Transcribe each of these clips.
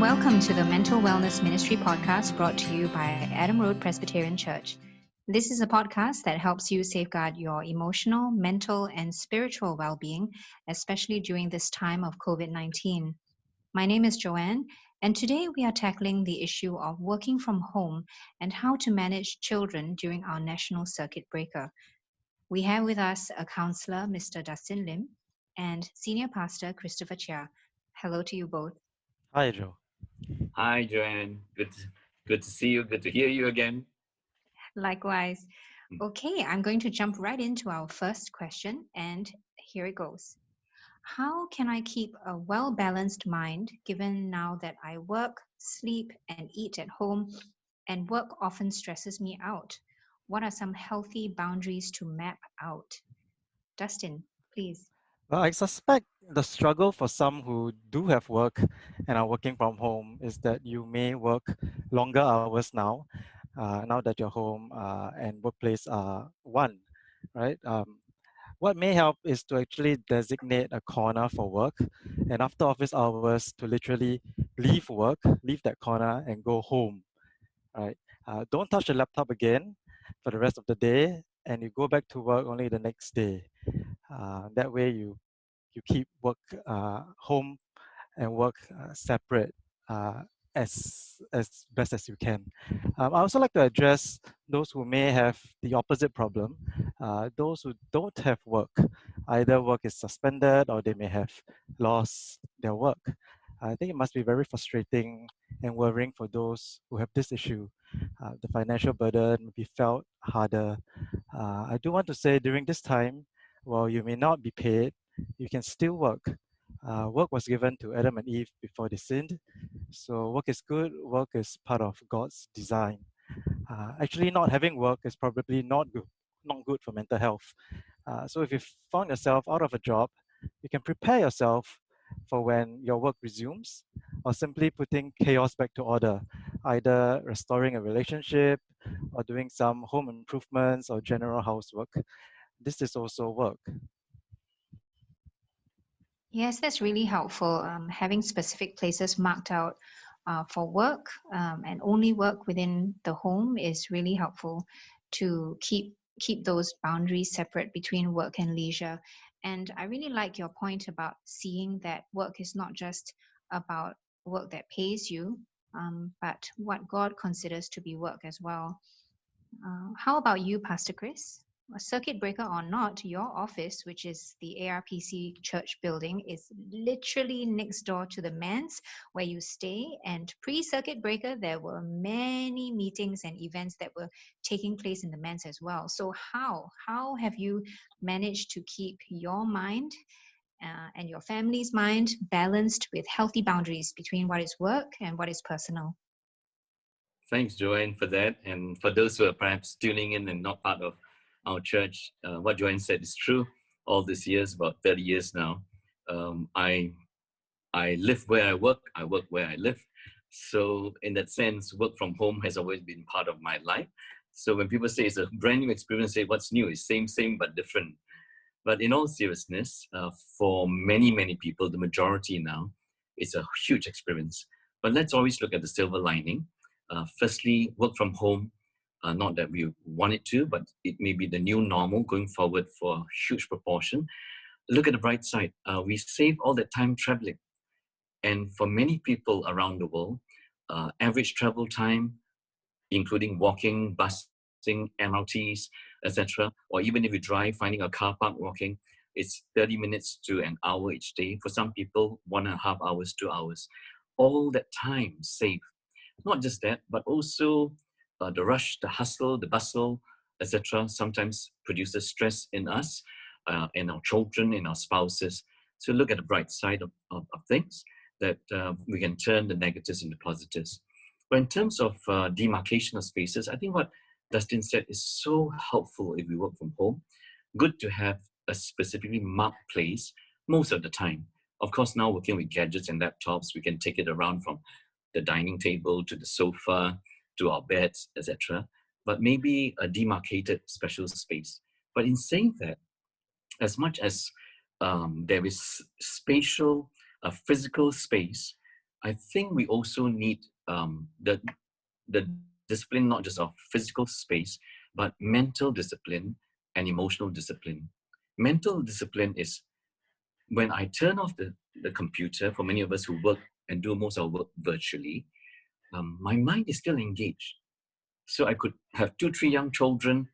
welcome to the Mental Wellness Ministry podcast brought to you by Adam Road Presbyterian Church. This is a podcast that helps you safeguard your emotional, mental, and spiritual well-being, especially during this time of COVID-19. My name is Joanne, and today we are tackling the issue of working from home and how to manage children during our national circuit breaker. We have with us a counselor, Mr. Dustin Lim, and Senior Pastor Christopher Chia. Hello to you both. Hi, Joe. Hi, Joanne. Good to see you. Good to hear you again. Likewise. Okay, I'm going to jump right into our first question, and here it goes. How can I keep a well-balanced mind given now that I work, sleep, and eat at home, and work often stresses me out? What are some healthy boundaries to map out? Dustin, please. Well, I suspect the struggle for some who do have work and are working from home is that you may work longer hours now that your home and workplace are one, right? What may help is to actually designate a corner for work, and after office hours to literally leave work, leave that corner and go home, right? Don't touch the laptop again for the rest of the day, and you go back to work only the next day. That way you keep work home and work separate as best as you can. I also like to address those who may have the opposite problem, those who don't have work. Either work is suspended or they may have lost their work. I think it must be very frustrating and worrying for those who have this issue. The financial burden may be felt harder. I do want to say during this time, while you may not be paid, you can still work. Work was given to Adam and Eve before they sinned. So work is good. Work is part of God's design. Actually, not having work is probably not good for mental health. So if you found yourself out of a job, you can prepare yourself for when your work resumes, or simply putting chaos back to order, either restoring a relationship or doing some home improvements or general housework. This is also work. Yes, that's really helpful. Having specific places marked out for work and only work within the home is really helpful to keep those boundaries separate between work and leisure. And I really like your point about seeing that work is not just about work that pays you, but what God considers to be work as well. How about you, Pastor Chris? A circuit breaker or not, your office, which is the ARPC church building, is literally next door to the men's where you stay. And pre-circuit breaker, there were many meetings and events that were taking place in the men's as well. So how have you managed to keep your mind and your family's mind balanced with healthy boundaries between what is work and what is personal? Thanks, Joanne, for that. And for those who are perhaps tuning in and not part of our church, what Joanne said is true. All these years, about 30 years now, I live where I work where I live. So in that sense, work from home has always been part of my life. So when people say it's a brand new experience, say what's new? It's same, but different. But in all seriousness, for many people, the majority now, it's a huge experience. But let's always look at the silver lining. Firstly, work from home, not that we want it to, but it may be the new normal going forward for a huge proportion. Look at the bright side. We save all that time traveling. And for many people around the world, average travel time, including walking, busing, MRTs, etc., or even if you drive, finding a car park, walking, it's 30 minutes to an hour each day. For some people, 1.5 hours, 2 hours. All that time saved. Not just that, but also the rush, the hustle, the bustle, etc. sometimes produces stress in us, in our children, in our spouses. So look at the bright side of things, that we can turn the negatives into positives. But in terms of demarcation of spaces, I think what Dustin said is so helpful if we work from home. Good to have a specifically marked place most of the time. Of course, now working with gadgets and laptops, we can take it around from the dining table to the sofa to our beds, etc. But maybe a demarcated special space. But in saying that, as much as there is spatial, physical space, I think we also need the discipline, not just of physical space, but mental discipline and emotional discipline. Mental discipline is when I turn off the computer. For many of us who work and do most of our work virtually, my mind is still engaged. So I could have 2-3 young children.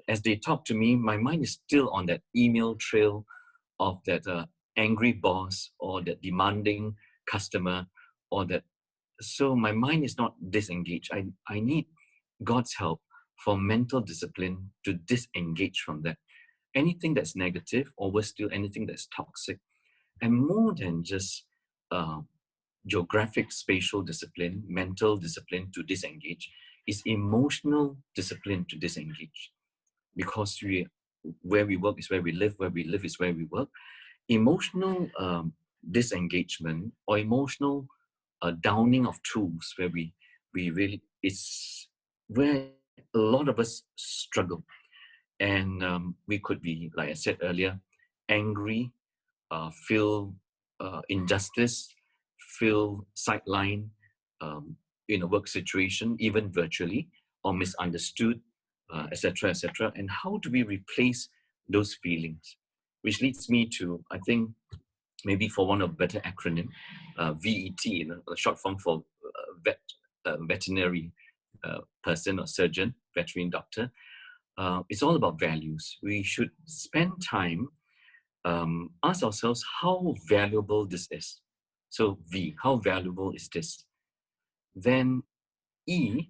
As they talk to me, my mind is still on that email trail of that angry boss or that demanding customer or that. So my mind is not disengaged. I need God's help for mental discipline to disengage from that. Anything that's negative, or worse still, anything that's toxic. And more than just geographic spatial discipline, mental discipline to disengage, is emotional discipline to disengage. Because where we work is where we live is where we work. Emotional disengagement or emotional downing of tools, where we really, it's where a lot of us struggle. And we could be, like I said earlier, angry, feel injustice, feel sidelined in a work situation, even virtually, or misunderstood, etc., etc. And how do we replace those feelings? Which leads me to, I think, maybe for one of better acronym, VET, a short form for veterinary person or surgeon, veterinary doctor. It's all about values. We should spend time, ask ourselves how valuable this is. So V, how valuable is this? Then E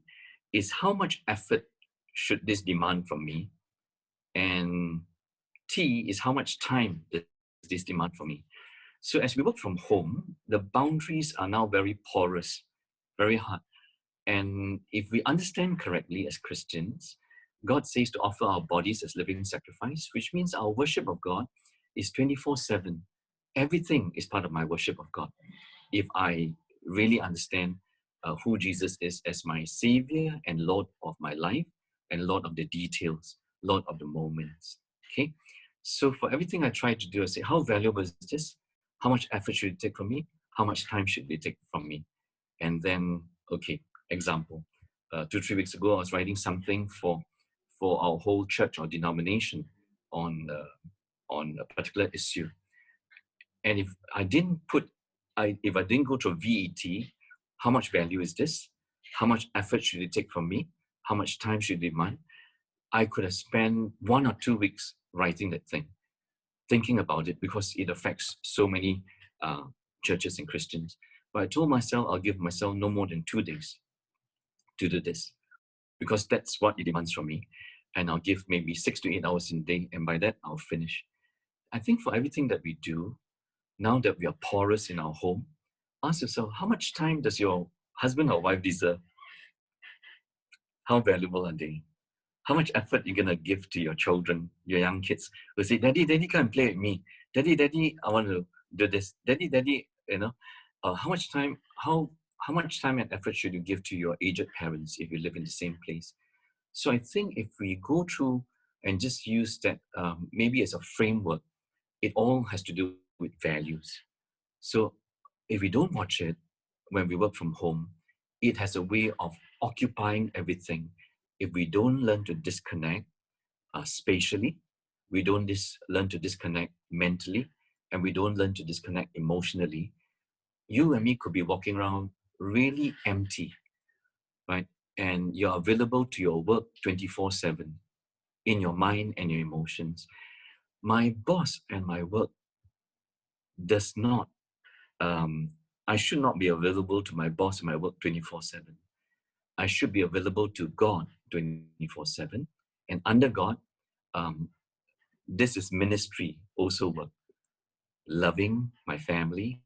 is how much effort should this demand from me? And T is how much time does this demand from me? So as we work from home, the boundaries are now very porous, very hard. And if we understand correctly as Christians, God says to offer our bodies as living sacrifice, which means our worship of God is 24/7. Everything is part of my worship of God. If I really understand who Jesus is as my Savior and Lord of my life, and Lord of the details, Lord of the moments. Okay? So for everything I try to do, I say, how valuable is this? How much effort should it take from me? How much time should it take from me? And then, okay, example. 2-3 weeks ago, I was writing something for our whole church or denomination on a particular issue. And if I didn't go to VET, how much value is this? How much effort should it take from me? How much time should it demand? I could have spent 1 or 2 weeks writing that thing, thinking about it, because it affects so many churches and Christians. But I told myself I'll give myself no more than 2 days to do this, because that's what it demands from me. And I'll give maybe 6 to 8 hours in a day, and by that I'll finish. I think for everything that we do, now that we are porous in our home, ask yourself, how much time does your husband or wife deserve? How valuable are they? How much effort you're gonna give to your children, your young kids, who say, Daddy, come and play with me. Daddy, I want to do this. Daddy, how much time and effort should you give to your aged parents if you live in the same place? So I think if we go through and just use that maybe as a framework, it all has to do with values. So if we don't watch it when we work from home, it has a way of occupying everything. If we don't learn to disconnect spatially, we don't learn to disconnect mentally, and we don't learn to disconnect emotionally, you and me could be walking around really empty, right? And you're available to your work 24/7 in your mind and your emotions. My boss and my work does not, I should not be available to my boss and my work 24/7. I should be available to God 24/7. And under God, this is ministry, also work. Loving my family,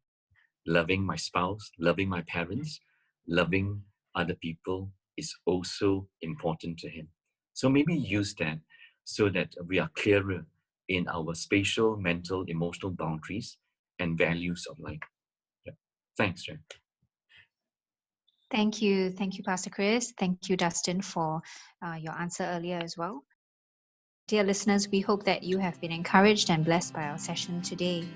loving my spouse, loving my parents, loving other people is also important to Him. So maybe use that so that we are clearer in our spatial, mental, emotional boundaries and values of life. Yeah. Thanks, Jen. Thank you, Pastor Chris. Thank you, Dustin, for your answer earlier as well. Dear listeners, we hope that you have been encouraged and blessed by our session today.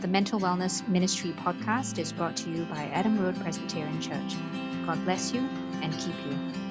The Mental Wellness Ministry podcast is brought to you by Adam Road Presbyterian Church. God bless you and keep you.